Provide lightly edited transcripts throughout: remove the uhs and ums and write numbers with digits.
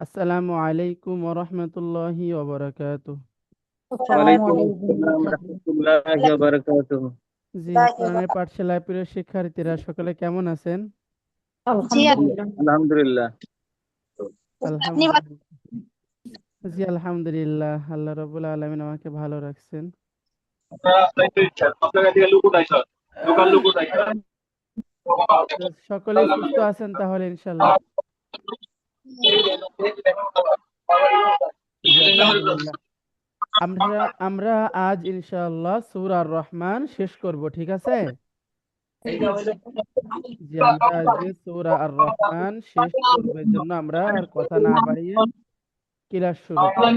আসসালামু আলাইকুম ওরহমতুল্লাহি ওবরাকাতুহ। আসসালামু ওয়ালাইকুম আলাইকুম। আসসালাম রাহমাতুল্লাহি ওয়া বারাকাতুহু। জি, কোরআনের পাঠশালায় প্রিয় শিক্ষার্থীরা সকলে কেমন আছেন? জি, আলহামদুলিল্লাহ। আলহামদুলিল্লাহ। আপনি ভালো আলহামদুলিল্লাহ। জি, আলহামদুলিল্লাহ, আল্লাহ রাব্বুল আলামিন আমাকে ভালো রাখছেন। তো সকলেই সুস্থ আছেন তাহলে ইনশাল্লাহ। জি, আলহামদুলিল্লাহ। আমরা আমরা আজ ইনশাআল্লাহ সূরা আর রহমান শেষ করব, ঠিক আছে? জি, আমরা আজকে সূরা আর রহমান শেষ করব, এর জন্য আমরা আর কথা না বাড়িয়ে ক্লাস শুরু করি।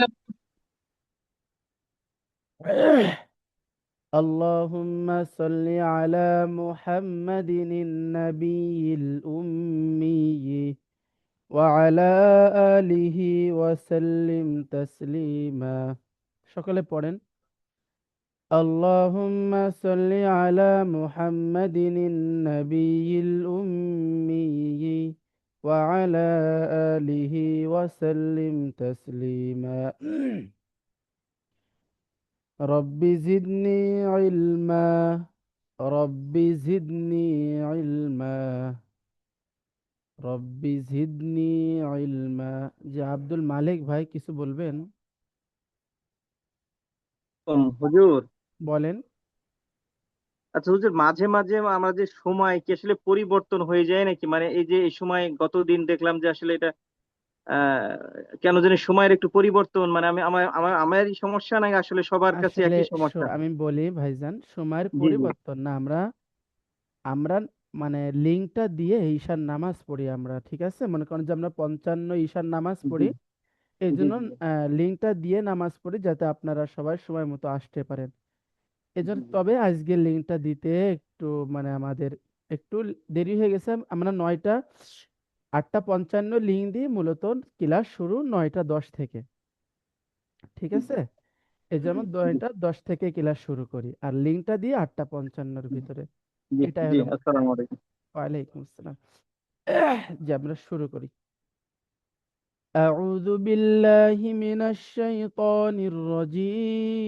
اللهم صل على محمد النبي الأمي وعلى آله وسلم تسليما সকলে পড়েন اللهم صل على محمد النبي الأمي وعلى آله وسلم تسليما رب زدني علما رب زدني علما রব্বি জিদনি ইলমা। যে আব্দুল মালিক ভাই কিছু বলবেন? হুজুর, বলেন। আচ্ছা হুজুর, মাঝে মাঝে আমাদের সময় কি আসলে পরিবর্তন হয়ে যায় নাকি? মানে এই যে এই সময় গতদিন দেখলাম যে আসলে এটা আহ কেন জানি সময়ের একটু পরিবর্তন, মানে আমি আমারই সমস্যা নাকি আসলে সবার কাছে আসলে একই সমস্যা? আমি বলি ভাইজান, সময়ের জি জি। পরিবর্তন না, আমরা আমরা মানে লিঙ্কটা দিয়ে ঈশার নামাজ পড়ি আমরা, ঠিক আছে? মনে করেন যে আমরা 55 ঈশার নামাজ জি পড়ি, এই জি জন্য জি। লিঙ্কটা দিয়ে নামাজ পড়ি যাতে আপনারা সবাই সময় মতো আসতে পারেন। জি এজন্য জি। তবে আজকের লিঙ্কটা দিতে একটু মানে আমাদের একটু দেরি হয়ে গেছে। আমরা 8:55 লিঙ্ক দিয়ে মূলত ক্লাস শুরু 9:10 থেকে, ঠিক আছে? এই জন্য 9:10 থেকে ক্লাস শুরু করি আর লিঙ্কটা দিয়ে 8:55 ভিতরে। জি এটাই জি, হলো মূল আসসালামু কাহিনী। আলাইকুম। ওয়ালাইকুম আসসালাম। যে আমরা শুরু করি। أعوذ بالله من الشيطان الرجيم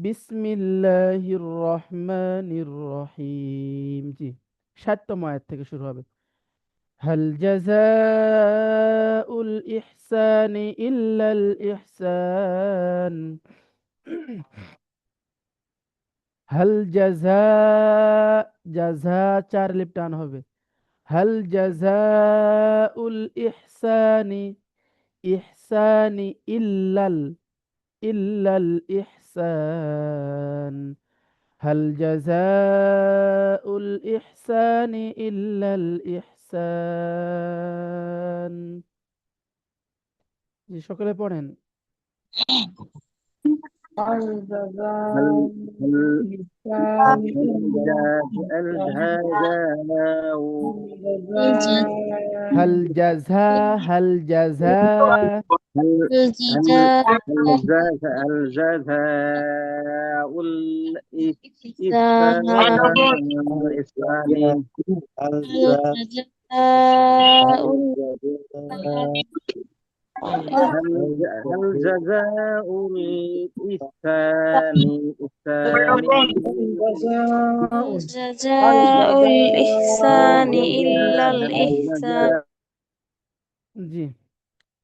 বিসমিল্লাহির রহমানির রহিম। জি, 60তম আয়াত থেকে শুরু হবে। হাল জাযাউল ইহসানি ইল্লাল ইহসান। হাল জাযা, জাযা চার লিপ টান হবে। হাল জাযাউল ইহসানি, ইহসানি ইল্লাল, ইল্লাল ইহসান। هل جزاء الإحسان إلا الإحسان। জি, সকলে পড়েন। هل الجزاء هل الإحسان هل إلا الإحسان. هذا الجزاء هل جزا، هل جزا. هل هل الجزاء هل جزاء الإحسان الإحسان الجزاء هل جزاء الإحسان إحسان الجزاء الإحسان إلا الإحسان. জি,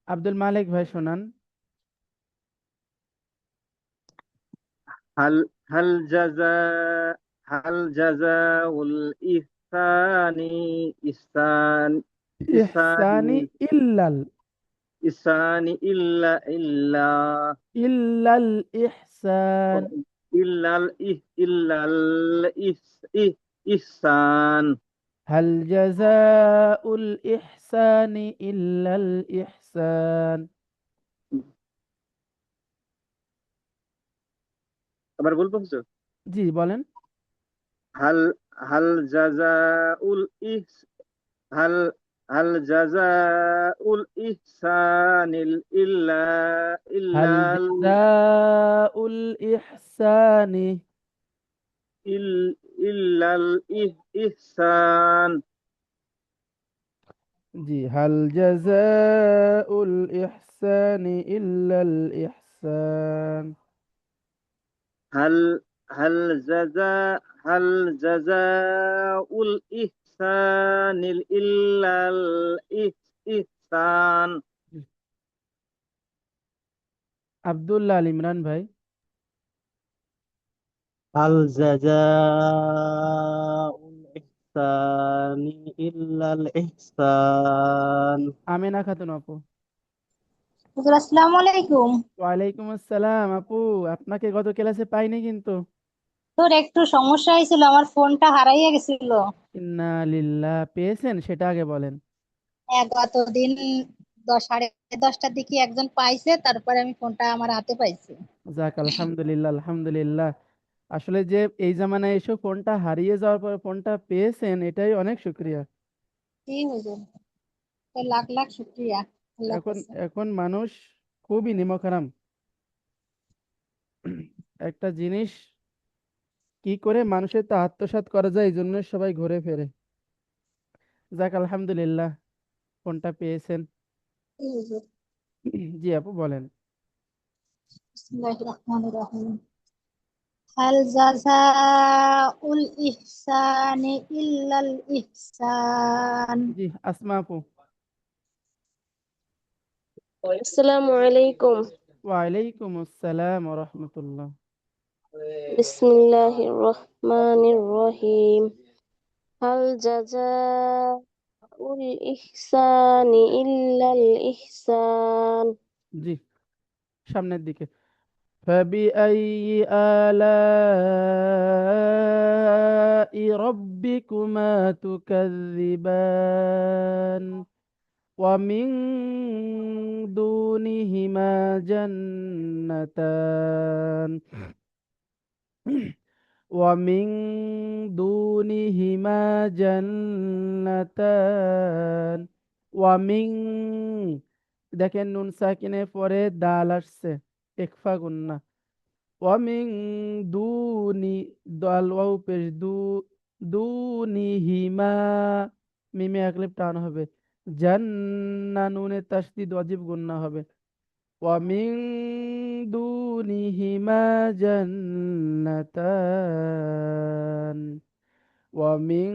আব্দুল মালিক ভাই শোনান। هل جزاء الإحسان إحسان ইহসানি إحسان ইল্লাল, إحسان إلا ইল্লাল ইহসান। إلا الإحسان. هل جزاء الإحسان إلا الإحسان। আবার বলবো হুজুর? জি, বলেন। هل هل جزاء الإحس هل هل جزاء الإحسان هل جزاء الإحسان إلا الإحسان. জি, হাল জাযাউল ইহসানি ইল্লাল ইহসান। হাল হাল জাজা হাল জাজাউল ইহসানিল ইল্লাল ইহসান। আব্দুল্লাহ আল ইমরান ভাই। হাল জাযাউল ইহসানি ইল্লাল ইহসান। আমেনা খাতুন আপু। হুজুর আসসালামু আলাইকুম। ওয়ালাইকুম আসসালাম আপু, আপনাকে গত ক্লাসে পাইনি কিন্তু। তোর একটু সমস্যা হয়েছিল, আমার ফোনটা হারাইয়া গেছিল। ইন্না লিল্লাহ, পেয়েছেন সেটা আগে বলেন। গতদিন 10, 10:30টার দিকে একজন পাইছে, তারপরে আমি ফোনটা আমার হাতে পাইছি। যাক, আলহামদুলিল্লাহ আলহামদুলিল্লাহ। আসলে যে এই জামানায় এসে ফোনটা হারিয়ে যাওয়ার পর ফোনটা পেয়েছেন, এটাই অনেক শুক্রিয়া। কি হুজুর, তো লাখ লাখ শুক্রিয়া আল্লাহর এখন কাছে। এখন মানুষ খুবই নিমখরাম। একটা জিনিস কি করে মানুষের তা আত্মসাৎ করা যায়, এই জন্য সবাই ঘুরে ফেরে। যাক আলহামদুলিল্লাহ, ফোনটা পেয়েছেন। কি হুজুর। জি আপু বলেন। বিসমিল্লাহির রহমানির রহিম। হাল জাযাউল ইহসানি ইল্লাল ইহসান। জি আসমা আপু। আসসালামু আলাইকুম। ওয়ালাইকুম আসসালাম রহমতুল্লাহ। বিসমিল্লাহির রহমানির রহিম। হাল জাযাউল ইহসানি ইল্লাল ইহসান। জি, সামনের দিকে। فبأي آلاء ربكما تكذبان ومن دونهما جنتان ومن دونهما جنتان ومن দেখেন নুন সাকিনের পরে দাল আসছে, ইকফা গুন্না। ওয়ামিং দুনি, দাল ওয়াও পেশ দুনিহিমা, মিমে একলিপ টান হবে। জান্না নুনে তাসদিদ ওয়াজিব গুন্না হবে। ওয়ামিং দুনিহিমা জান্নাতান ওয়ামিং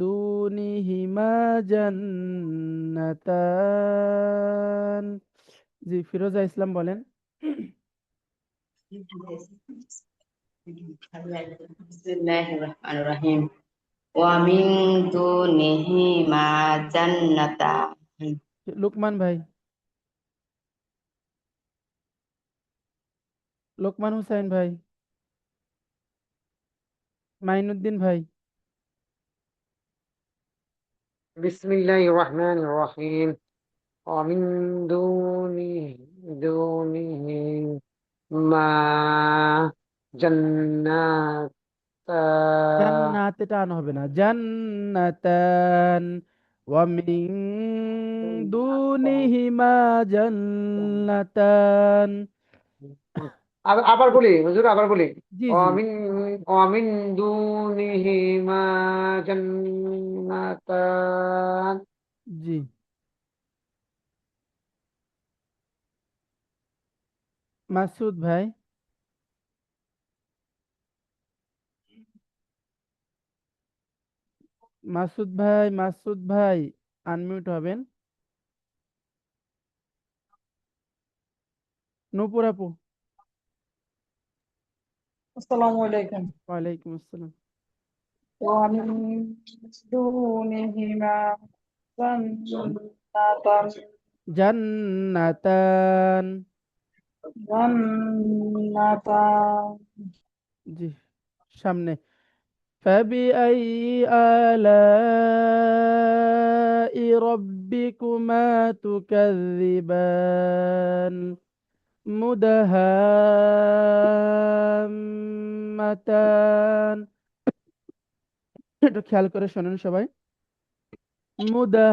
দুনিহিমা জান্নাতান। জি, ফিরোজা ইসলাম বলেন। বিসমিল্লাহির রহমানির রহিম। ওয়া মিন দুনিহিমা জান্নাতান। লোকমান ভাই, লোকমান হুসাইন ভাই, মাইনুদ্দিন ভাই। বিসমিল্লাহির রহমানির রহিম। ومن دونه ما جنات জান্নাতে টান হবে না, জান্নাতান ওয়ামিং দুনিহিমা জান্নাতান। আবার বলি হুজুর, আবার বলি। জি জি ومن ومن دونهما جنتان। জি। মাসুদ ভাই, মাসুদ ভাই, মাসুদ ভাই আনমিউট হবেন। নূপুর আপু। আসসালামু আলাইকুম। ওয়ালাইকুম আসসালাম। ومن دونهما جنتان জান্নাতান। جنتان জি, সামনে। فبأي آلاء ربكما تكذبان مدهامتان। একটু খেয়াল করে শোনেন সবাই। মুদাহাম্মাতান,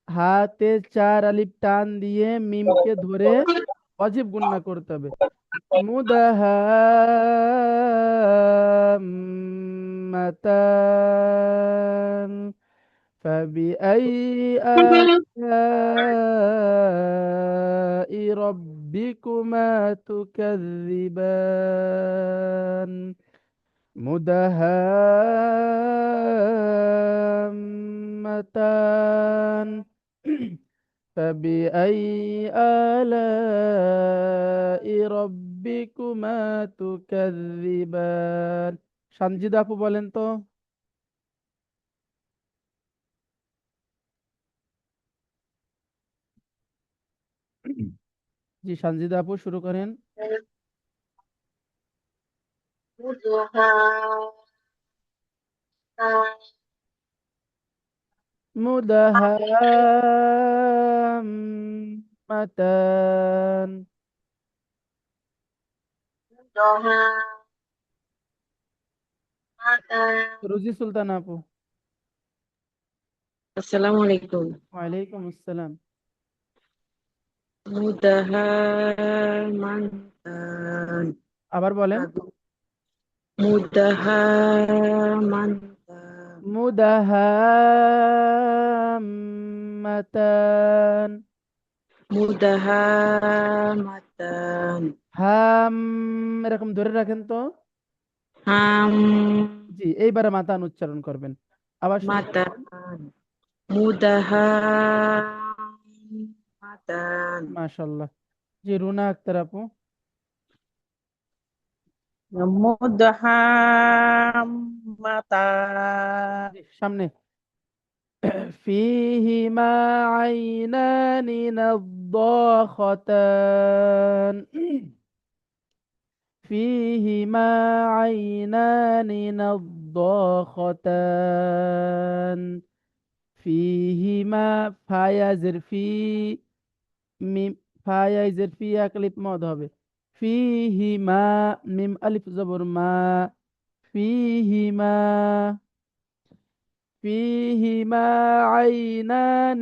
হাতে চার আলিফ টান দিয়ে মিমকে ধরে অজীব গুণনা করতে হবে। মুদাহাম্মাতান متان فبأي آلاء ربكما تكذبان مدهامتان فبأي آلاء ربكما تكذبان সানজিদা আপু বলেন তো। জি সানজিদা আপু শুরু করেন। মুদাহাম্মাতান রুজি সুলতান আপু। আসসালামু আলাইকুম। ওয়ালাইকুম আসসালাম। মুদাহামান্তান আবার বলেন। মুদাহামান্তান মুদাহাম্মাতান মুদাহামাতান হাম এরকম ধরে রাখেন তো। হাম জি এইবারে মাতান উচ্চারণ করবেন। আবার শুরু করুন। মাতান মুদাহামাতান মাশাআল্লাহ। জি রুনা আক্তার আপু। মুদহাম্মাতান জি সামনে। فيهما عينان نضاختان فيهما عينان نضاختان فيهما ফায়াজের ফি মিম ফায়াজের ফি এক লিপ মদ হবে ফিহিমা মিম আলিফ জবর মা ফিহিমা فيهما عينان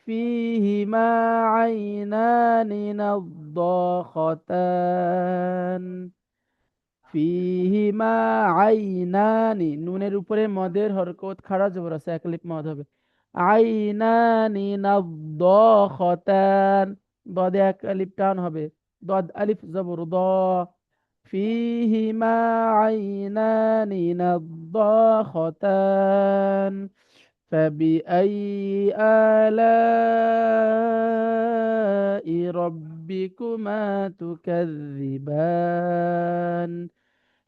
فيهما عينان نضاختان ফিহিমা আইনানি নুনের উপরে মদের হরকত খাড়া জবর আছে এক লিপ মদ হবে আইনানি নাদ্দাখাতান দদে এক আলিফ টান হবে দদ আলিফ জবর দ ফিহিমা আইনানি নাদ্দাখাতান فبأي آلاء ربكما تكذبان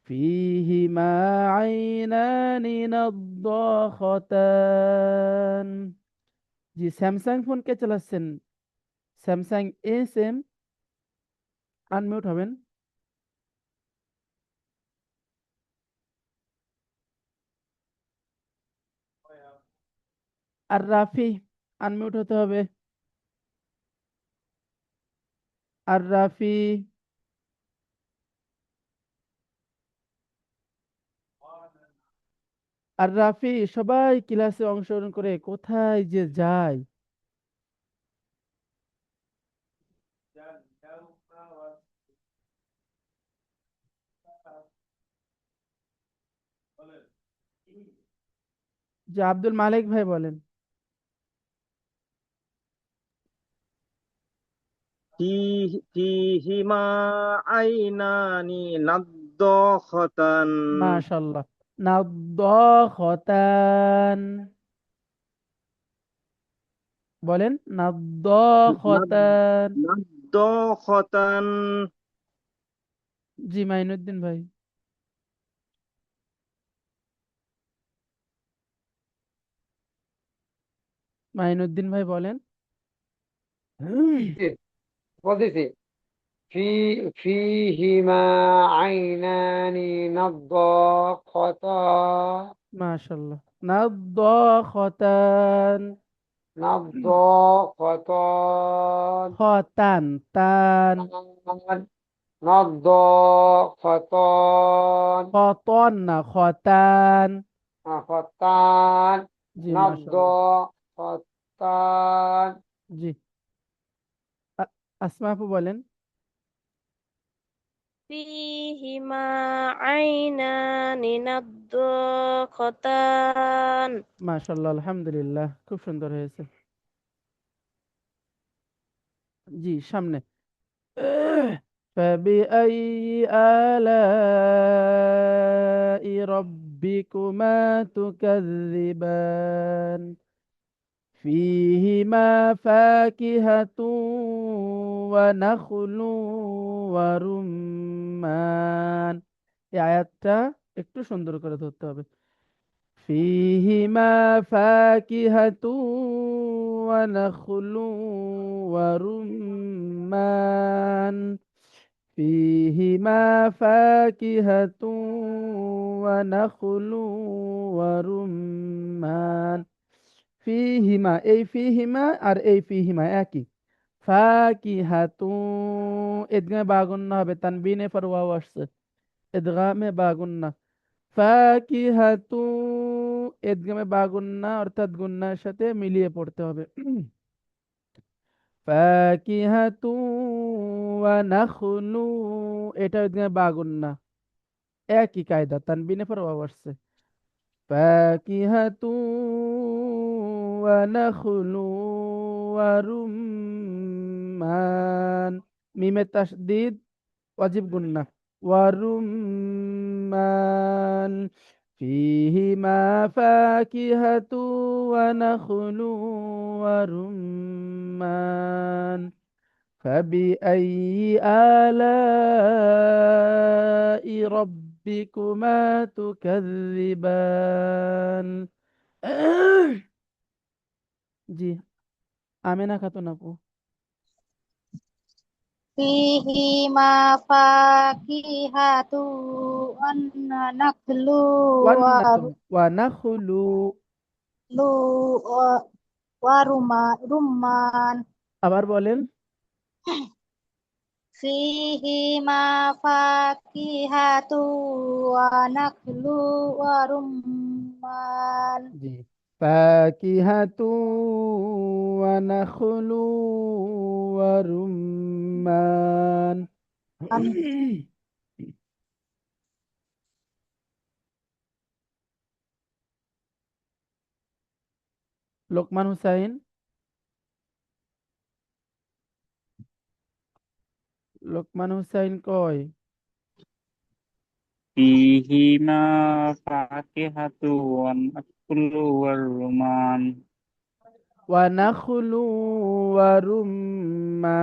فيهما عينان نضاختان জি স্যামসাং ফোন কে চালাচ্ছেন? স্যামসাং এস এম আনমিউট হবেন। আর রাফি আনমিউট হতে হবে। আর রাফি আর রাফি সবাই ক্লাসে অংশগ্রহণ করে কোথায় যে যায়। যে আব্দুল মালিক ভাই বলেন। ফিহিমা আইনানি নাদ্দাখাতান মাশাআল্লাহ। নাদ্দাখাতান বলেন নাদ্দাখাতান। নাদ্দাখাতান জি মাইনুদ্দিন ভাই। মাইনুদ্দিন ভাই বলেন। বলতেছি ফিহিমা আইনানি নাদ্দাখাতান মাশাআল্লাহ। নাদ্দাখাতান নাদ্দাখাতান খতান তান নাদ্দাখাতান খতন না খতান। খাতান জি মাশাআল্লাহ। নাদ্দাখাতান জি আসমা আপু বলেন। فيهما عينان نضاختان মাশাআল্লাহ, আলহামদুলিল্লাহ, খুব সুন্দর হয়েছে। জি, সামনে। فبأي آلاء ربكما تكذبان فيهما فاكهة ونخل ورمان। এই আয়াতটা একটু সুন্দর করে ধরতে হবে। فيهما فاكهة ونخل ورمان فيهما فاكهة ونخل ورمان ফিহিমা, এই ফিহিমা আর এই ফিহিমা একই। ফাকিহাতু, ইদগামে বাগুন্না হবে, তানবিনে পর ওয়াও আসছে, ইদগামে বাগুন্না। ফাকিহাতু, ইদগামে বাগুন্না অর্থাৎ গুন্নার সাথে মিলিয়ে পড়তে হবে। ফাকিহাতু ওয়া নাখলু, এটা ইদগামে বাগুন্না, একই কায়দা, তানবিনে পর ওয়াও আসছে। فاكهة ونخل ورمان، ميم التشديد واجب قلنا، ورمان فيهما فاكهة ونخل ورمان فبأي آلاء ربكما تكذبان জি, আমেনা খাতুন আপু। فيهما فاكهة والنخل ওয়ানাখলু, ورمان আবার বলেন। فيهما فاكهة ونخل ورمان জি, ফাকিহাতু ওয়ানাখলু ওয়ারুম্মান। লোকমান হুসাইন, লোকমান হুসাইন কয়? فيهما فاكهة والنخل والرمان ওয়ানাখলু ওয়ারুম্মান।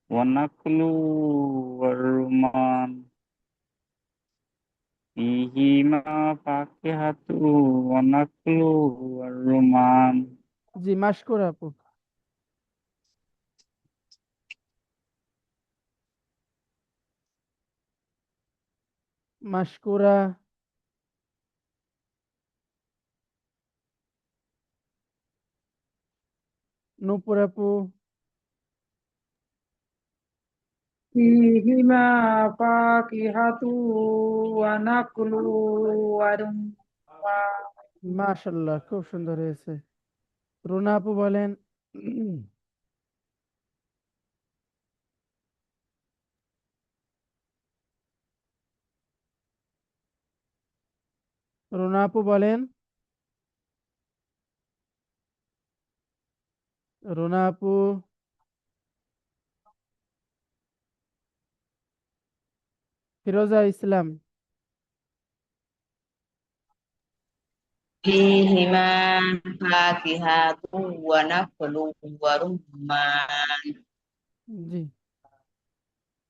والنخل والرمان فيهما فاكهة والنخل والرمان জি, মাশকুর আপু। মাশকুরা, নূপুর আপু, فيهما فاكهة ونخل ورمان মাশাল্লাহ, খুব সুন্দর হয়েছে। রুনা আপু বলেন। রুনা আপু বলেন। রুনা আপু, ফিরোজা ইসলাম, فيهما فاكهة ونخل ورمان জি।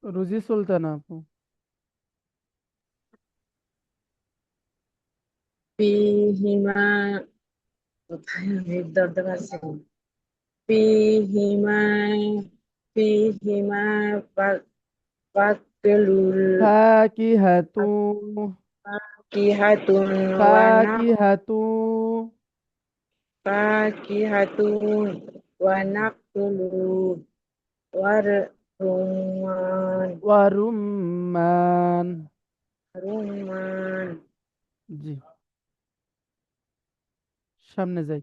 রুজি সুলতানা আপু, ফিহিমা, কোথায় আমি ধরতে পারছি না। ফিহিমা ফিহিমা ফাকিলুল ফাকিহাতু, ফাকিহাতুন ফাকিহাতু ফাকিহাতুন ওয়া নাখলু ওয়ার রুমান ওয়ারুম্মান। রুমান জি, সামনে যাই।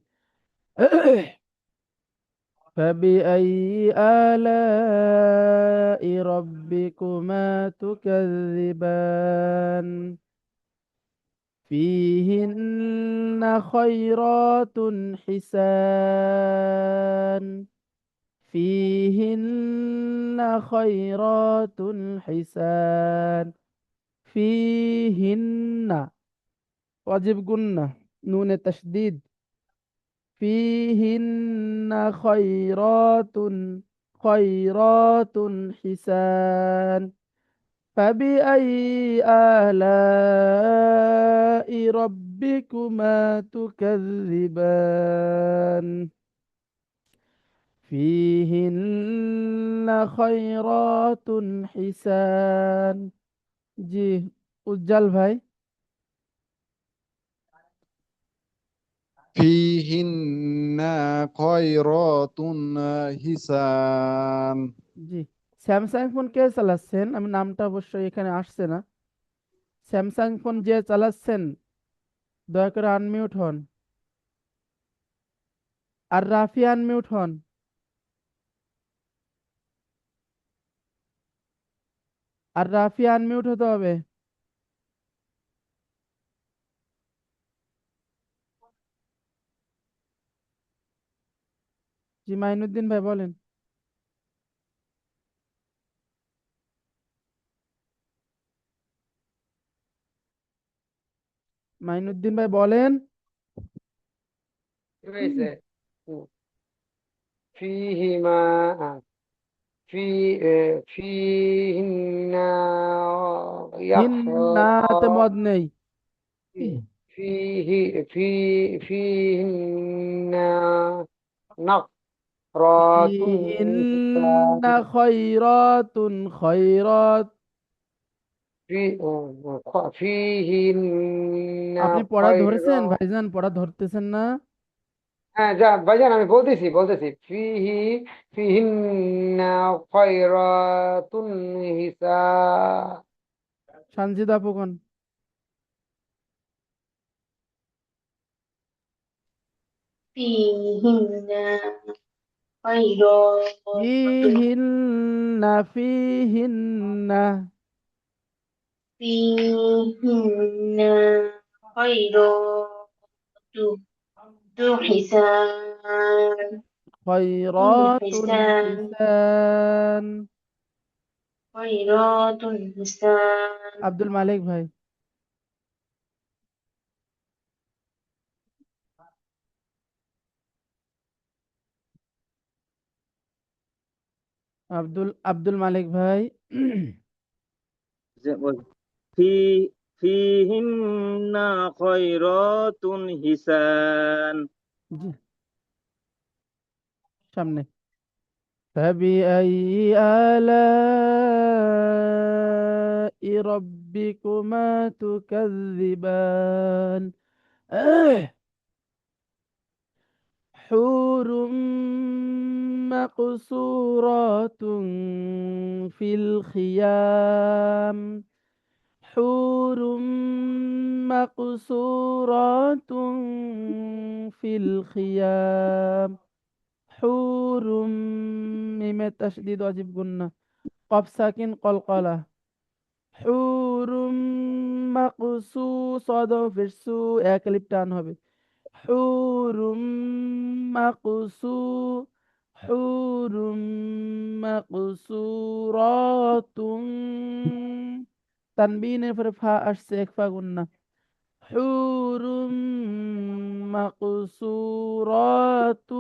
فبأي آلاء ربكما تكذبان فيهن خيرات حسان فيهن خيرات حسان فيهن واجب قلنا نون التشديد فيهن خيرات حسان فبأي آلاء ربكما تكذبان فيهن خيرات حسان জি উজ্জ্বল ভাই فيهن خيرات حسان জি স্যামসাং ফোন কে চালাচ্ছেন আমি নামটা অবশ্যই এখানে আসছে না স্যামসাং ফোন যে চালাচ্ছেন দয়া করে আনমিউট হন আর রাফি আনমিউট হন আর রাফি আনমিউট হতে হবে জি মাইনুদ্দিন ভাই বলেন মাইনুদ্দিন ভাই বলেন কি হয়েছে? ফিহিমা ফি ফিহিন্না হিন্নাতে মদ নেই ফিহি ফি ফিহিন্না নাকরাতুন ফিহিন্না খয়রাত ফিহিন্না আপনি পড়া ধরেছেন ভাইজান পড়া ধরতেছেন না হ্যাঁ যা ভাইজান আমি বলতেছি ফিহিন্না খায়রাতুন হিসান সানজিদ আপু কোন فيهن خيرات ফিহিন্না ফিহিন্না فيهن خيرات حسان খয়রাতুন حسان হিসান خيرات حسان আব্দুল মালিক ভাই আব্দুল মালিক ভাই যে বল, ফি ফিহিন্না খয়রাতুন হিসান জি সামনে فبأي آلاء ربكما تكذبان حور مقصورات في الخيام حور مقصورات في الخيام حور ميم تشديد واجب قلنا قاف ساكن قلقلة حور مقصوصة في السوء এক লিপ টান হবে حور مقصو حور مقصورات তানবিনের পরে ফা আসছে এক ফা গুন্না حور مقصورات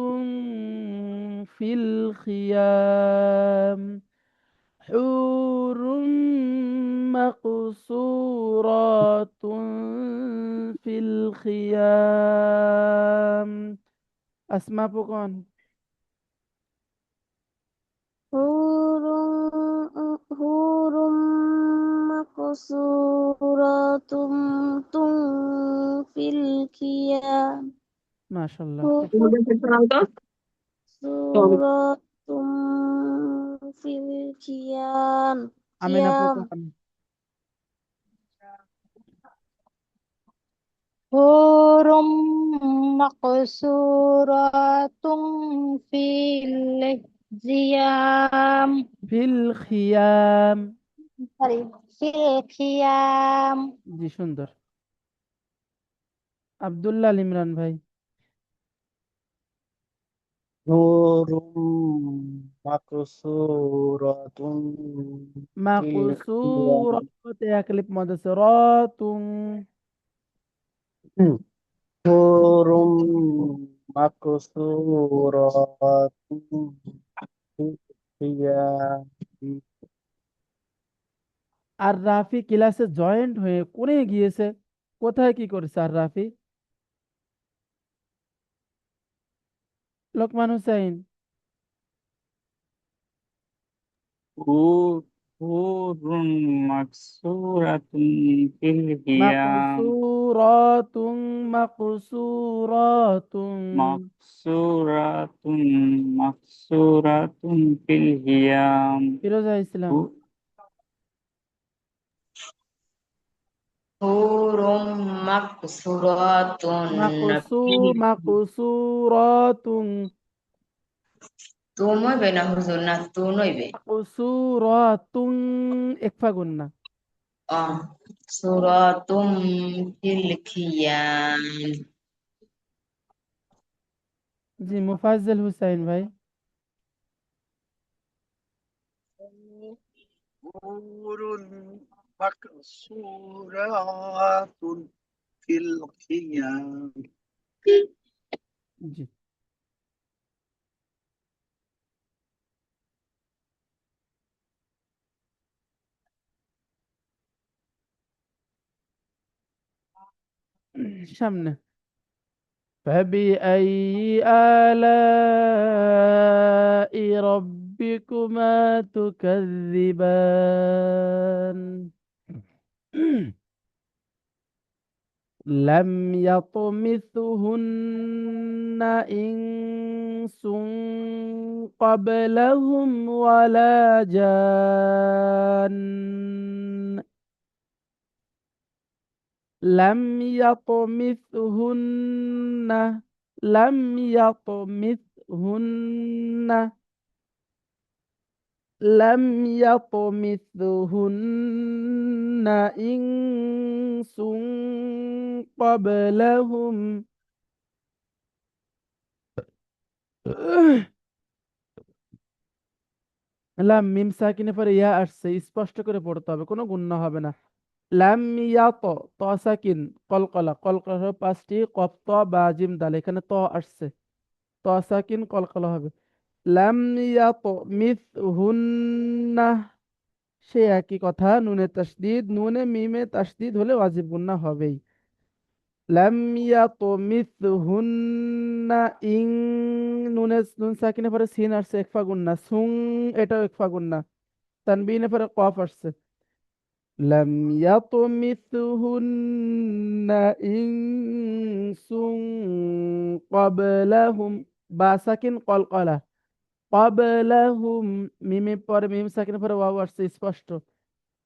في الخيام حور مقصورات في الخيام أسماء بكون حور مقصورات في الخيام ما شاء الله سورة في الخيام أمينة خيام بكون حور মাকসুরাতুম ফিল জিয়াম ফিল খিয়াম। সরি ফিল খিয়াম। জি, সুন্দর। আব্দুল্লাহ আল ইমরান ভাই। نور مقصورة في الخيام মাকসুরাত এক লিপ মদ আছে রাতুম। نور مقصورة في الخيام আর রাফি ক্লাসে জয়েন্ট হয়ে কোনে গিয়েছে? কোথায় কি করেছে আর রাফি? লোকমান হুসাইন। حور حور مقصورة في الخيام মাকসুরাতুম মাকসুরাতুম। مقصورة مقصورة في الخيام ফিরোজা ইসলাম। হুরুম মাকসুরাতুন মাকসুরাতুম। তুম হইবে না হুজুর, না তুন হইবে। মাকসুরাতুম একফা গুন্না। সুরাতুম ফিল খিয়াম। জি, মুফাজ্জল হুসাইন ভাই। حور مقصورات في الخيام জি। সামনে। فبأي آلاء ربكما تكذبان لم يطمثهن إنس قبلهم ولا جان لم يطمثهن لم يطمثهن لم يطمثهن إنس قبلهم লাম মিম সাকিনের পরে ইয়া আসছে, স্পষ্ট করে পড়তে হবে, কোনো গুণনা হবে না। লাম ইয়াত, ত সাকিন, কলকলা, কলকলা হবে 5টি, কফ ত বা জিম দাল, এখানে ত আসছে, ত সাকিন কলকলা হবে। লাম ইয়াত মিস হুন্না, সে একই কথা, নুনে তাসদিদ, নুনে মিমে তাসদিদ হলে ওয়াজিব গুন্না হবেই। লাম ইয়াত মিস হুন্না ইং, নুন সাকিনের পরে সিন আসছে একফা গুন্না, সুং, এটাও একফা গুন্না। তানবিনের পরে কফ আসছে। لم يطمثهن إنس قبلهم، বা সাকিন কলকলা, قبلهم মিমের পরে মিম সাকিনের পরে ওয়াও আসছে স্পষ্ট।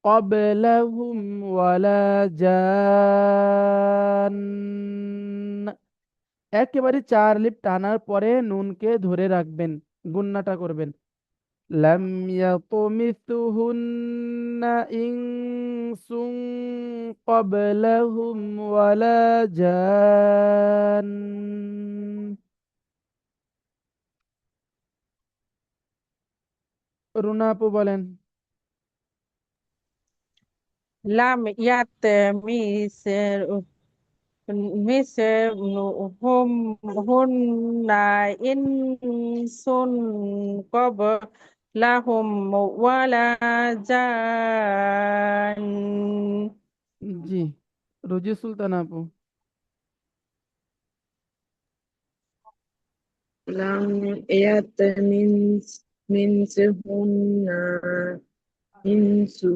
قبلهم ولا জান, একেবারে 4 লিপ টানার পরে নুনকে ধরে রাখবেন, গুন্নাটা করবেন। لم يطمثهن إنس قبلهم ولا جان। রুনা আপু বলেন। লাম ইয়াত মিসের মিসের হুম হুন্না ইনসুন কব লাহুম ওয়ালা জান। জি, রোজি সুলতান আপু। লাম ইয়াত মিনসুহুন্না ইনসু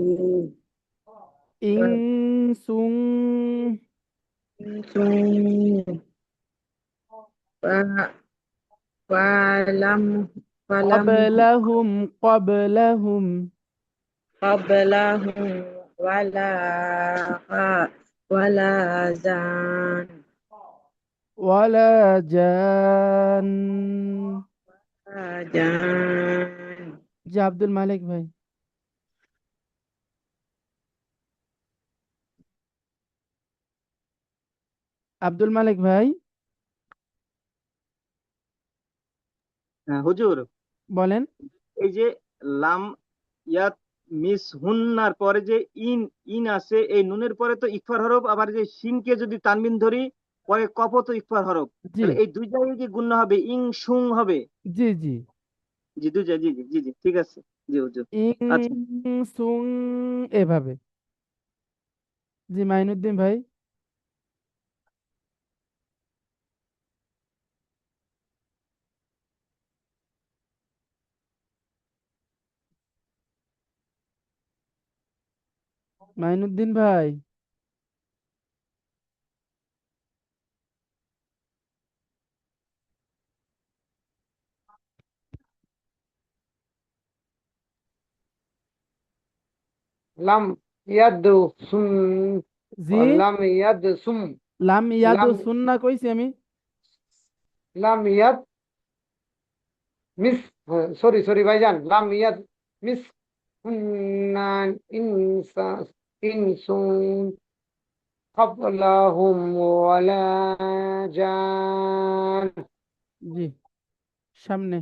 ইং সুং ইনসুন ফালাম ফালাম قبلهم قبلهم قبلهم ولا ولا زان ওয়ালা জান। জান। জি আব্দুল মালিক ভাই। আব্দুল মালিক ভাই হ্যাঁ হুজুর, বলেন। এই যে লাম ইয়াত মিস হুন্নার পরে যে ইন ইন আছে, এই নুনের পরে তো ইকফার হরফ, আবার যে শিনকে যদি তানবিন ধরি পরে কফ তো ইকফার হরফ, জি তাহলে এই দুই জায়গায় কি গুণনা হবে, ইং সুং হবে? জি জি। জি দুই জায়গায়, জি জি জি জি ঠিক আছে। জি হুজুর। আচ্ছা, ইং সুং এভাবে। জি মাইনুদ্দিন ভাই। মাইনুদ্দিন ভাই। লাম ইয়াদু সুম, জি লাম ইয়াদ সুম, লাম ইয়াদু লাম সুন্না কইছি আমি। লাম ইয়াদ মিস, সরি সরি ভাইজান, লাম ইয়াদ মিস হুন্নান ইনসা ইনসুন قبلهم ولا جان। জি সামনে।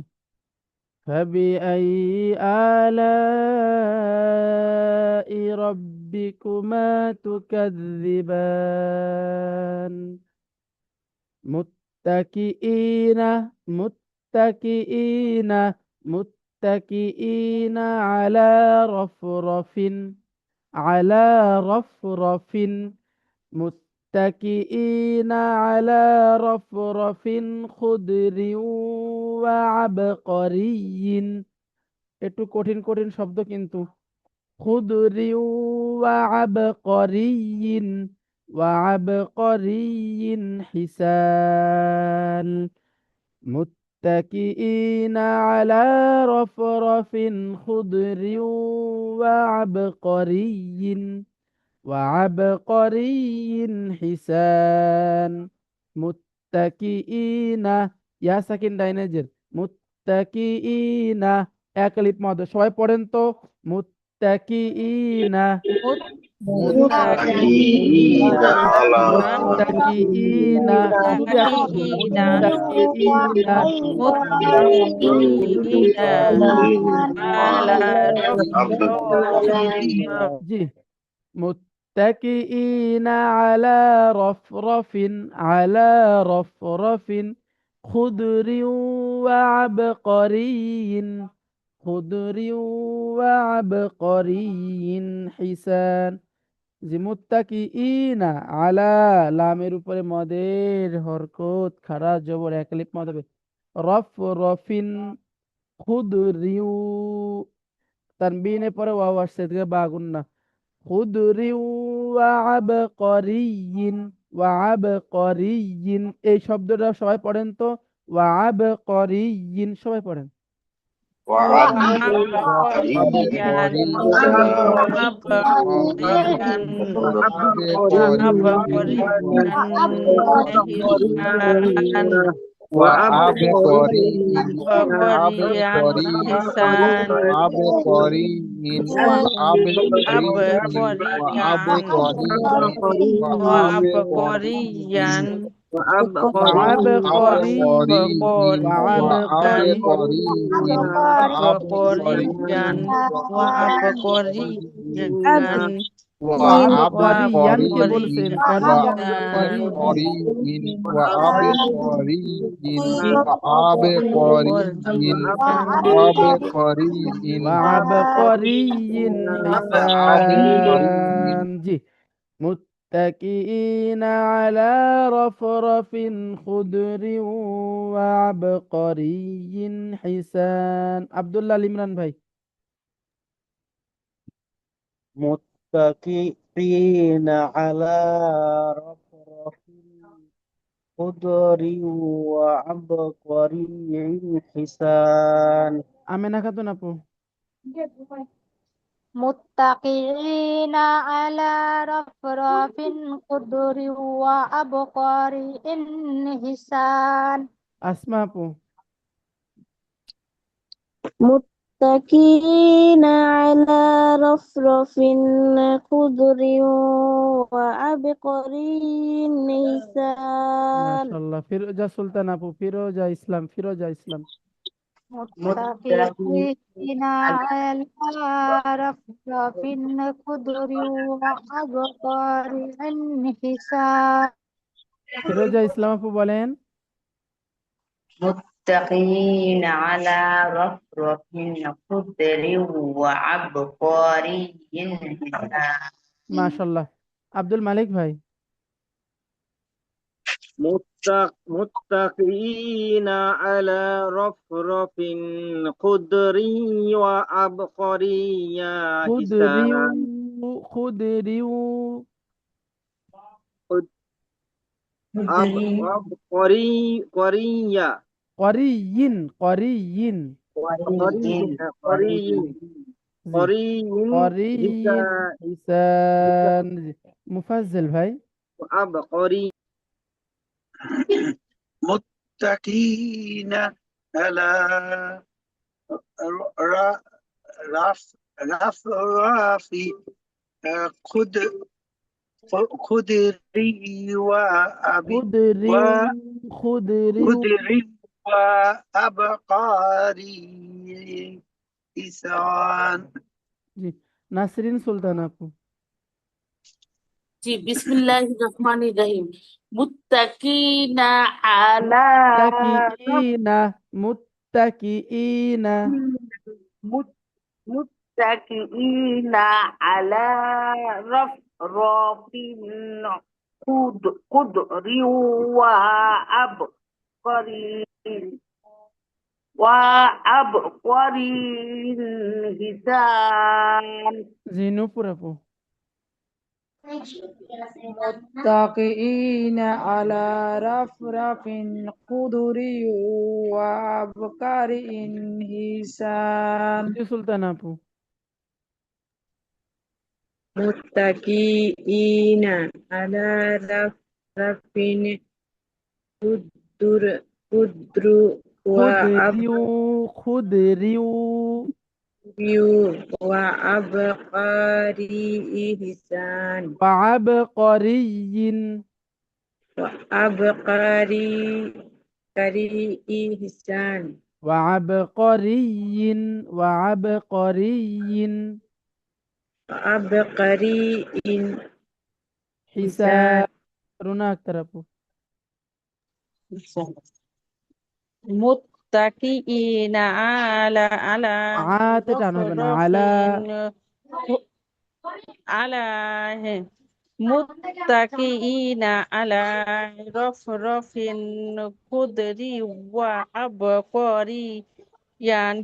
فبأي آلاء ربكما تكذبان متكئين متكئين متكئين على رفرف على رفرف متكئين على رفرف خضر وعبقري। একটু কঠিন কঠিন শব্দ কিন্তু। خضر وعبقري وعبقري حسان متكئين على رفرف خضر وعبقري وعبقري حسان মুত্তাকিইনা। ইয়া সাকিন ডাইনেজের মুত্তাকিইনা। এক লিপ মদ সবাই পড়েন তো। মুত্তাকিইনা মুত্তাকিইনা আলা মুত্তাকিইনা। শুধু এক শব্দ মুত্তাকিইনা। জি متكئين على رفرف على رفرف خضر وعبقري خضر وعبقري حسان। জি মুত্তাকিইনা আলা, লামের উপরে মদের হরকত খাড়া জবর এক লিপ মদ হবে। রফ রফিন খুদরিউ, তানবিনের পরে ওয়াও আসছে এদিকে বাগুন্না। খুদরি ওয়াবকরিয়িন ওয়াবকরিয়িন। এই শব্দটা সবাই পড়েন তো। ওয়াবকরিয়িন সবাই পড়েন। وعبقري وعبقري وعبقريان কে বলছেন? করিয়ান না করি। وعبقري حسان। জি متكئين على رفرف خضر وعبقري حسان। আব্দুল্লাহ ইমরান ভাই। متكئين على رفرف خضر وعبقري حسان। আমেনা খাতুন আপু। متكئين على رفرف خضر وأبقار حسان আসমা আপু متكئين على رفرف خضر وعبقري حسان মাশাআল্লাহ ফিরোজা সুলতান আপু ফিরোজা ইসলাম متكئين على رفرف خضر وأبقار حسان ফিরোজা ইসলাম আপু বলেন متقين على رفرف خضر وعبقري حسان মাশাআল্লাহ আব্দুল মালিক ভাই متكئين على رفرف خضر وعبقري খুদরিউ حسان খুদরিউ عبقري قرية قريين قرين قريين حسان মুফাজ্জল ভাই عبقري متكئين على رفرف خضري খুদরিউ وأبقاري حسان জি নাসরিন সুলতান আপু জি বিসমিল্লাহির রহমানির রহিম মুত্তাকিনা আলা মুত্তাকিইনা মুত্তাকিনা আলা রফরফিন খুদরি ওয়া আবকরিন হিসান জি নূপুর আপু متكئين على رفرف خضر وأبقار حسان জি সুলতান আপু متكئين على رفرف خضر খুদরিউ وعبقري حسان وعبقريين حسان وعبقريين حسان رنا أكتر أبو متكئين على عات تعالوا على متكئين على رفرف خضر وعبقري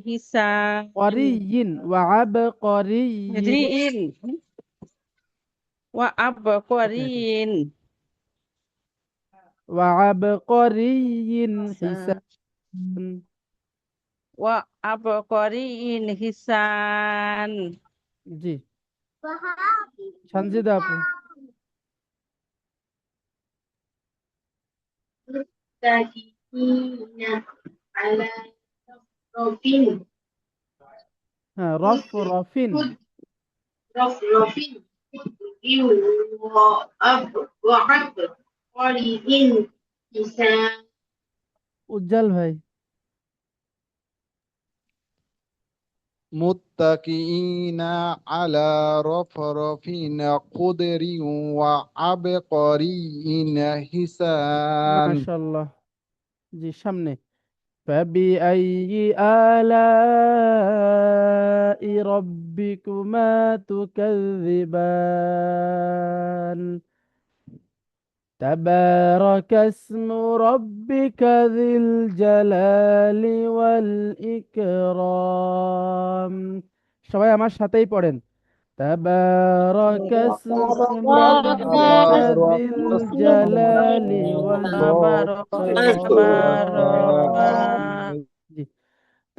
حسان قريين وعبقريين وعبقريين حسان وعبقري حسان জি সঞ্জিদা আপু হ্যাঁ রফরফিন উজ্জ্বল ভাই متكئين على رفرف خضر وعبقري حسان মাশাআল্লাহ জি সামনে فبأي آلاء ربكما تكذبان تبارك اسم ربك ذي الجلال والإكرام সবাই আমার সাথেই পড়েন تبارك اسم ربك ذي الجلال والإكرام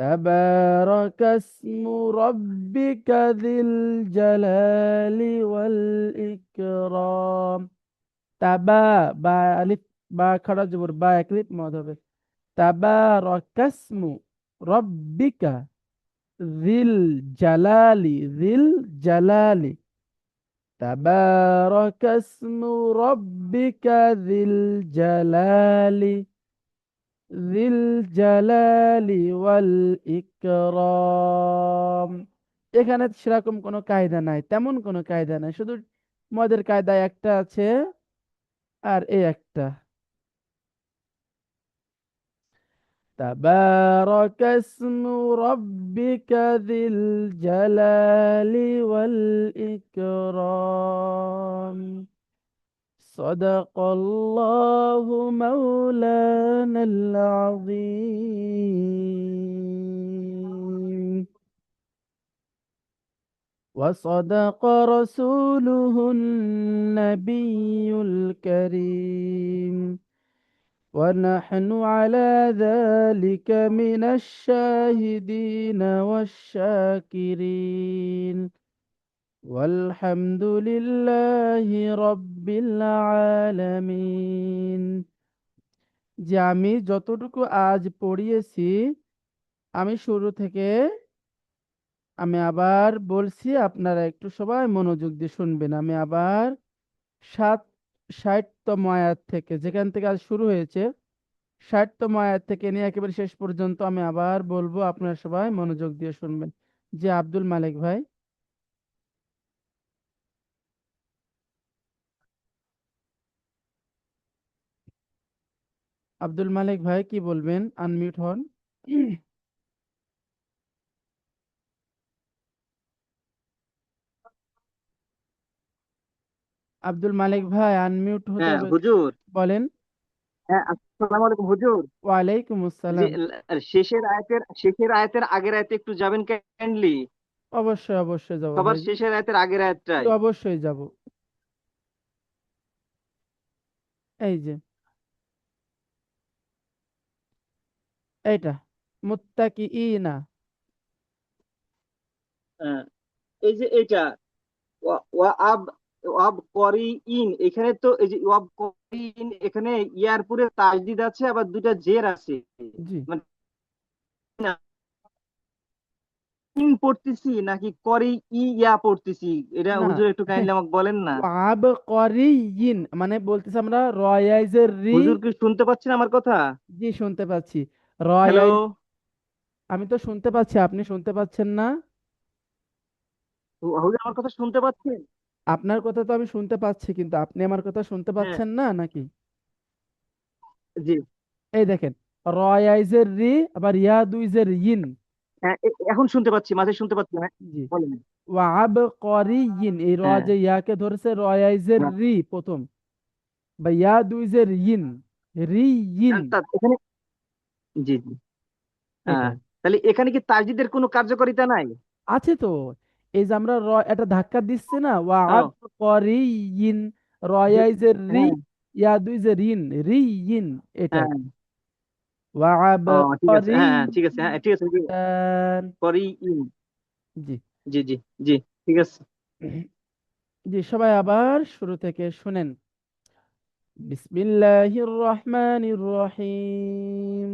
تبارك اسم ربك ذي الجلال والإكرام তাবা বা আলিফ বা খাড়া জবর বা একলিফ মদ হবে তাবারাকাসমু রব্বিকা যিল যিল জালালি তাবারাকাসমু রব্বিকা যিল জালালি ওয়াল ইকরাম। এখানে সেরকম কোনো কায়দা নাই, তেমন কোনো কায়দা নাই, শুধু মদের কায়দা একটা আছে আর এই একটা। تبارك اسم ربك ذي الجلال والإكرام صدق الله مولانا العظيم وصدق رسوله النبي الكريم ونحن على ذلك من الشاهدين والشاكرين والحمد لله رب العالمين। যে আমি যতটুকু আজ পড়িয়েছি আমি শুরু থেকে আমি আবার বলছি, আপনারা একটু সবাই মনোযোগ দিয়ে শুনবেন। আমি আবার 60তম আয়াত থেকে, যেখান থেকে আজ শুরু হয়েছে 60তম আয়াত থেকে নিয়ে একেবারে শেষ পর্যন্ত আমি আবার বলবো, আপনারা সবাই মনোযোগ দিয়ে শুনবেন। যে আব্দুল মালিক ভাই, আব্দুল মালিক ভাই কি বলবেন? আনমিউট হন। আব্দুল মালিক ভাই আনমিউট হতে হ্যাঁ হবে। হুজুর। বলেন। হ্যাঁ, আসসালামু আলাইকুম হুজুর। ওয়ালাইকুম যে আসসালাম। শেষের আয়াতের আগের আয়াতে একটু যাবেন কাইন্ডলি। অবশ্যই অবশ্যই যাবো সবার ভাই, শেষের আয়াতের আগের আয়াতটাই। অবশ্যই যাব। এই যে এইটা মুত্তাকিইনা। হ্যাঁ, এই যে এটা ওয়াব ওয়াব করি ইন, এখানে তো এই যে ওয়াব করি ইন, এখানে ইয়ার পুরে তাজদিদ আছে, আবার দুটা জের আছে। জি মানে ইন পড়তেছি নাকি করি ইয়া পড়তেছি, এটা না, হুজুর একটু কাইন্ডলি আমাকে বলেন না। ওয়াব করিইন মানে বলতেছে আমরা রয়াইজের রি। হুজুর কি শুনতে পাচ্ছেন আমার কথা? জি শুনতে পাচ্ছি। হ্যালো রয়াইজ, আমি তো শুনতে পাচ্ছি, আপনি শুনতে পাচ্ছেন না? হুজুর, আমার কথা শুনতে পাচ্ছেন? আপনার কথা তো আমি শুনতে পাচ্ছি, কিন্তু আপনি আমার কথা শুনতে হ্যাঁ, পাচ্ছেন না নাকি? জি। এই দেখেন, রয়াইজের রি আবার ইয়া দুইজের ইন। হ্যাঁ, এখন শুনতে পাচ্ছি, মাঝে শুনতে পাচ্ছি না। জি বলেন। ওয়াব করিইন, এই র হ্যাঁ, যে ইয়াকে ধরেছে রয়াইজের হ্যাঁ, রি প্রথম, বা ইয়া দুইজের ইন, রি ইন, এখানে জি জি। হ্যাঁ, এটাই তাহলে এখানে কি তাজদিদের কোনো কার্যকারিতা নাই? আছে তো। এই যে আমরা একটা ধাক্কা দিচ্ছি না, ওয়াব ও, করিইন, জি, রয়াইজের রি, হ্যাঁ, ইয়া দুইজের ইন, রি ইন, এটাই হ্যাঁ। ওয়াব ও, ঠিক আছে, হ্যাঁ হ্যাঁ, ঠিক আছে, হ্যাঁ ঠিক আছে, জি। করিইন। করি ইন, জি জি জি জি, ঠিক আছে। জি, সবাই আবার শুরু থেকে শুনেন। বিসমিল্লাহির রহমানির রহিম।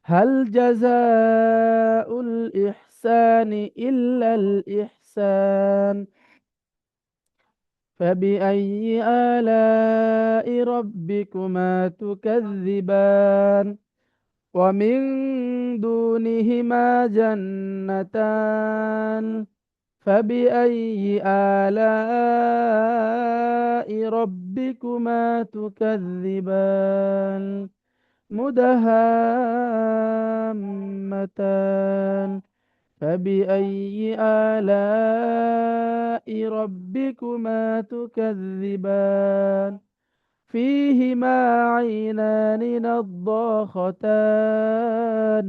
هل جزاء الإحسان إلا الإحسان فبأي آلاء ربكما تكذبان ومن دونهما جنتان فبأي آلاء ربكما تكذبان مدهامتان فبأي آلاء ربكما تكذبان فيهما عينان نضاختان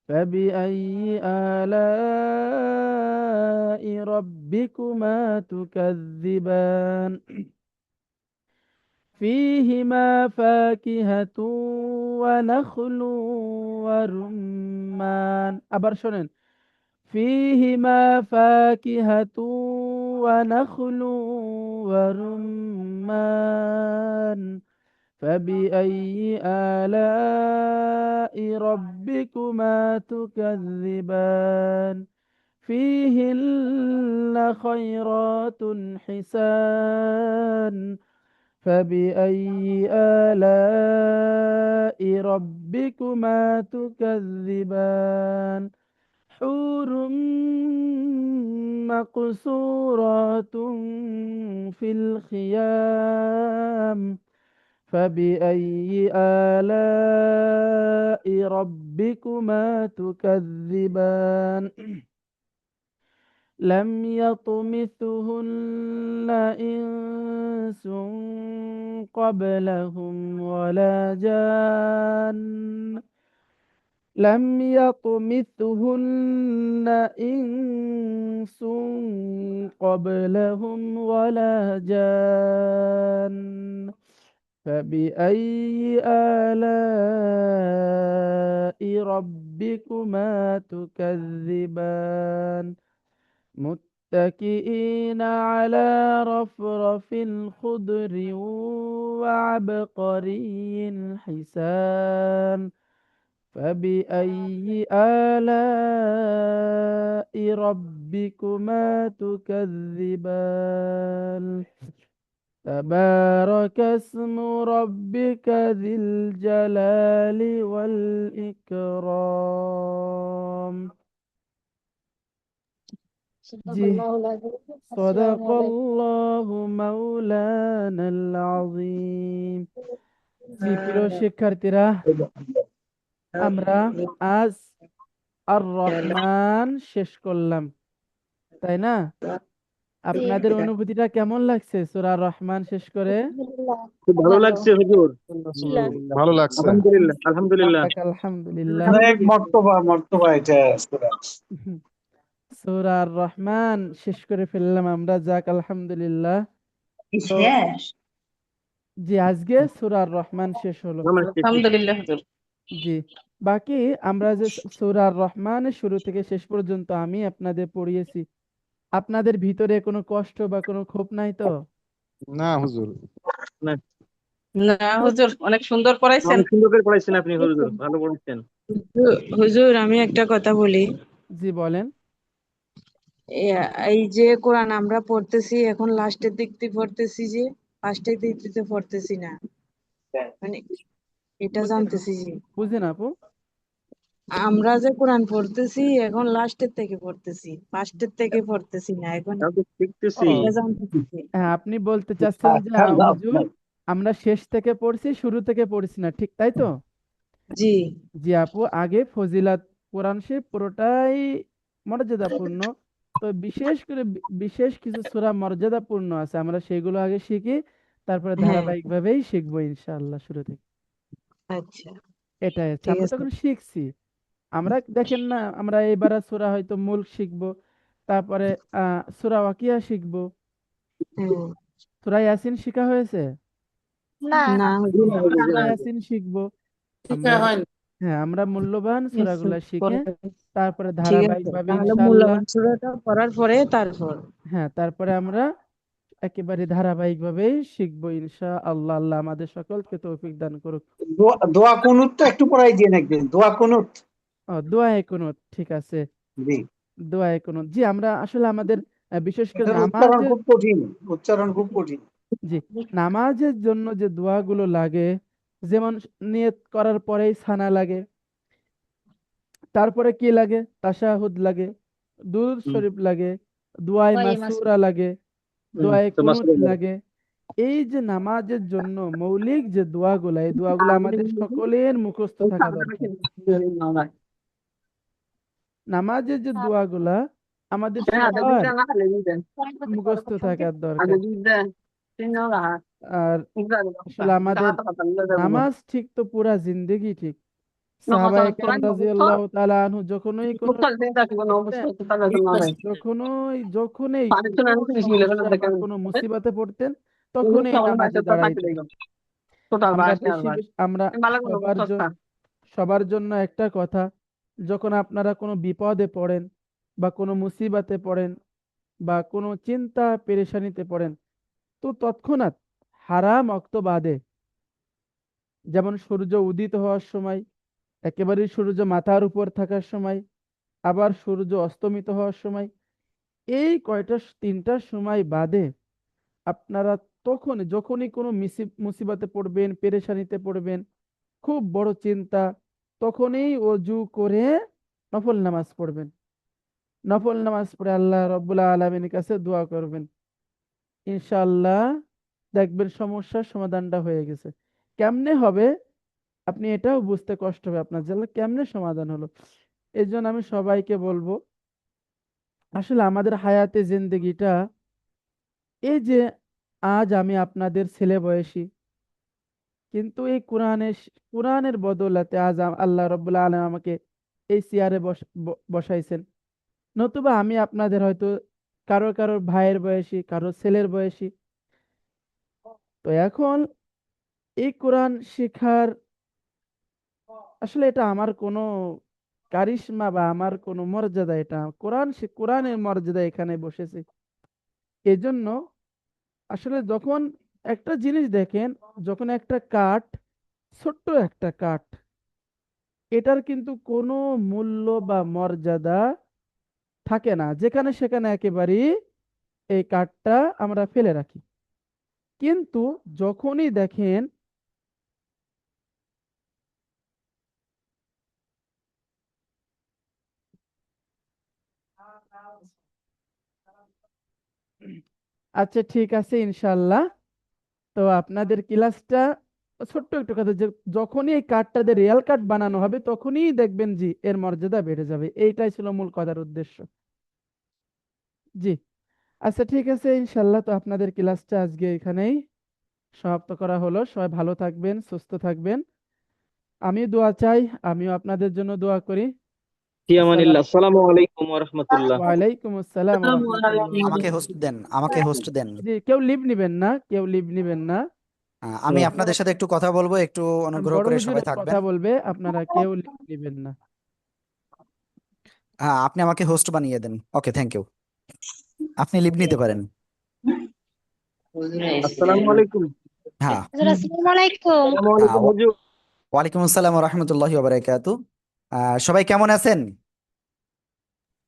فبأي آلاء ربكما تكذبان فيهما فاكهة ونخل ورمان আবার শোনেন فيهما فاكهة ونخل ورمان فبأي آلاء ربكما تكذبان فيهن خيرات حسان فبأي آلاء ربكما تكذبان حور مقصورات في الخيام فبأي آلاء ربكما تكذبان لم يطمثهن إنس قبلهم ولا جان لم يطمثهن إنس قبلهم ولا جان فبأي آلاء ربكما تكذبان متكئين على رفرف خضر وعبقري حسان فبأي آلاء ربكما تكذبان تبارك اسم ربك ذي الجلال والإكرام জি সদাকাল্লাহু মাওলানাল আযীম। জি প্রিয় শিক্ষার্থীরা, আমরা আজ আর রহমান শেষ করলাম, তাই না? আপনাদের অনুভূতিটা কেমন লাগছে সূরা রহমান শেষ করে? খুব ভালো লাগছে হুজুর। ভালো লাগছে। আলহামদুলিল্লাহ আলহামদুলিল্লাহ আলহামদুলিল্লাহ। অনেক মর্তবা এটা সূরা। সূরা রহমান শেষ করে ফেললাম আমরা, যাক আলহামদুলিল্লাহ। তো জি আজকে সূরা রহমান শেষ হলো, আলহামদুলিল্লাহ হুজুর। জি বাকি আমরা যে সূরা রহমানের শুরু থেকে শেষ পর্যন্ত আমি আপনাদের পড়িয়েছি, আপনাদের ভিতরে কোনো কষ্ট বা কোনো ক্ষোভ নাই তো? না হুজুর। না হুজুর, অনেক সুন্দর পড়াইছেন। অনেক সুন্দর করে পড়াইছেন আপনি হুজুর, ভালো পড়াইছেন। হুজুর আমি একটা কথা বলি। জি বলেন। এই যে কোরআন আমরা পড়তেছি এখন লাস্টের দিক দিয়ে পড়তেছি, যে ফার্স্টের দিক দিয়ে পড়তেছি না, মানে এটা জানতেছি যে বুঝেন আপু, আমরা যে কোরআন পড়তেছি এখন লাস্টের থেকে পড়তেছি, ফার্স্টের থেকে পড়তেছি না এখন, শিখতেছি। এটা জানতেছি। হ্যাঁ আপনি বলতে চাচ্ছেন যে হুজুর আমরা শেষ থেকে পড়ছি, শুরু থেকে পড়ছি না, ঠিক তাই তো? জি জি আপু, আগে ফজিলাত কোরআন শরীফ পুরোটাই মর্যাদাপূর্ণ, তো বিশেষ করে বিশেষ কিছু সূরা মর্যাদাপূর্ণ আছে, আমরা সেগুলো আগে শিখি, তারপরে ধারাবাহিকভাবেই শিখবো ইনশাআল্লাহ শুরু থেকে। আচ্ছা এটাই হচ্ছে, ঠিক আমরা আছে। তখন শিখছি। আমরা দেখেন না, আমরা এবার সূরা হয়তো মুলক শিখবো, তারপরে সূরা ওয়াকিয়া শিখবো, সূরা ইয়াসিন শিখা হয়েছে? না সূরা ইয়াসিন শিখবো আমরা। হ্যাঁ আমরা মূল্যবান সূরাগুলা শিখে তারপরে ঠিক আছে, ধারাবাহিকভাবে তাহলে ইনশাআল্লাহ, মূল্যবান সূরাটা পড়ার পরে তারপর হ্যাঁ তারপরে আমরা একেবারে ধারাবাহিকভাবেই শিখবো ইনশাআল্লাহ। আল্লাহ আমাদের সকলকে তৌফিক দান করুক। দোয়া কুনুত তো একটু পড়াই দিন একদিন, দোয়া কুনুত। দোয়ায়ে কুনুত, ঠিক আছে, জি দোয়ায়ে কুনুত। জি আমরা আসলে আমাদের বিশেষ করে এটার উচ্চারণ নামাজের, খুব কঠিন, উচ্চারণ খুব কঠিন। জি নামাজের জন্য যে দোয়াগুলো লাগে, যেমন নিয়ত করার পরেই সানা লাগে, তারপরে কি লাগে, তাশাহুদ লাগে, দুরূদ শরীফ লাগে, দুআয়ে মাসুরা লাগে, দোয়ায়ে কুনুত লাগে। এই যে নামাজের জন্য মৌলিক যে দোয়াগুলা, এই দোয়াগুলো আমাদের সকলের মুখস্থ থাকা দরকার। নামাজের যে দোয়াগুলা আমাদের সবার মুখস্থ থাকার দরকার। আর আসলে আমাদের নামাজ ঠিক তো পুরা জিন্দেগি ঠিক। সাহাবায়ে কেরাম রাদিয়াল্লাহু তাআলা আনহু যখনই কোনো মুসিবতে পড়তেন তখনই নামাজে দাঁড়াইতে হবে। আমরা আমরা সবার জন্য একটা কথা, যখন আপনারা কোনো বিপদে পড়েন বা কোনো মুসিবতে পড়েন বা কোনো চিন্তা পেরেশানিতে পড়েন, তো তৎক্ষণাৎ হারাম ওয়াক্ত বাদে, যেমন সূর্য উদিত হওয়ার সময়, একেবারে সূর্য মাথার উপর থাকার সময়, আবার সূর্য অস্তমিত হওয়ার সময়, এই তিনটা সময় বাদে আপনারা যখনই কোনো মুসিবতে পড়বেন, পেরেশানিতে পড়বেন, খুব বড় চিন্তা, তখনই অজু করে নফল নামাজ পড়বেন। নফল নামাজ পড়ে আল্লাহ রব্বুল আলামিনের কাছে দোয়া করবেন, ইনশাআল্লাহ দেখবেন সমস্যার সমাধানটা হয়ে গেছে। কেমনে হবে আপনি এটাও বুঝতে কষ্ট হবে আপনার, যে আল্লাহ কেমনে সমাধান হলো। এই জন্য আমি সবাইকে বলবো, আসলে আমাদের হায়াতে জিন্দেগিটা, এই যে আজ আমি আপনাদের ছেলে বয়সী, কিন্তু এই কোরআনের বদৌলতে আজ আল্লাহ রব্বুল আলামিন আমাকে এই চেয়ারে বসাইছেন। নতুবা আমি আপনাদের হয়তো কারো কারো ভাইয়ের বয়সী, কারো ছেলের বয়সী। তো এখন এই কোরআন শেখার, আসলে এটা আমার কোনো কারিশমা বা আমার কোনো মর্যাদা, এটা কোরআনের মর্যাদা এখানে বসেছে। এই জন্য আসলে যখন একটা জিনিস দেখেন, যখন একটা কাঠ, ছোট্ট একটা কাঠ, এটার কিন্তু কোনো মূল্য বা মর্যাদা থাকে না, যেখানে সেখানে একেবারেই এই কাঠটা আমরা ফেলে রাখি। কিন্তু যখনই দেখেন আচ্ছা ঠিক আছে ইনশাল্লাহ। তো আপনাদের ক্লাসটা ছোট্ট একটু কথা, যে যখনই এই কার্ডটাতে রিয়েল কার্ড বানানো হবে, তখনই দেখবেন জি এর মর্যাদা বেড়ে যাবে। এইটাই ছিল মূল কথার উদ্দেশ্য। জি আচ্ছা ঠিক আছে ইনশাল্লাহ। তো আপনাদের ক্লাসটা আজকে এখানেই সমাপ্ত করা হলো। সবাই ভালো থাকবেন, সুস্থ থাকবেন। আমি দোয়া চাই, আমিও আপনাদের জন্য দোয়া করি। ফি আমানিল্লাহ। আসসালামু আলাইকুম ওয়া রাহমাতুল্লাহ। ওয়ালাইকুম আসসালাম ওয়া রাহমাতুল্লাহ। আমাকে হোস্ট দেন। জি কেউ লিভ নিবেন না, কেউ লিভ নিবেন না। আমি আপনাদের সাথে একটু কথা বলবো, একটু অনুগ্রহ বড় করে হুজুর সবাই থাকবেন। কথা বলবে, আপনারা কেউ লিভ নিবেন না। হ্যাঁ, আপনি আমাকে হোস্ট বানিয়ে দেন। ওকে, থ্যাংক ইউ। আপনি লিভ নিতে পারেন। আসসালামু আলাইকুম। হ্যাঁ, আসসালামু আলাইকুম। আসসালামু আলাইকুম হুজুর। ওয়ালাইকুম আসসালাম ওয়া রাহমাতুল্লাহি ওয়া বারাকাতু। সবাই কেমন আছেন?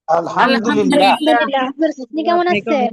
আলহামদুলিল্লাহ। আপনি কেমন আছেন?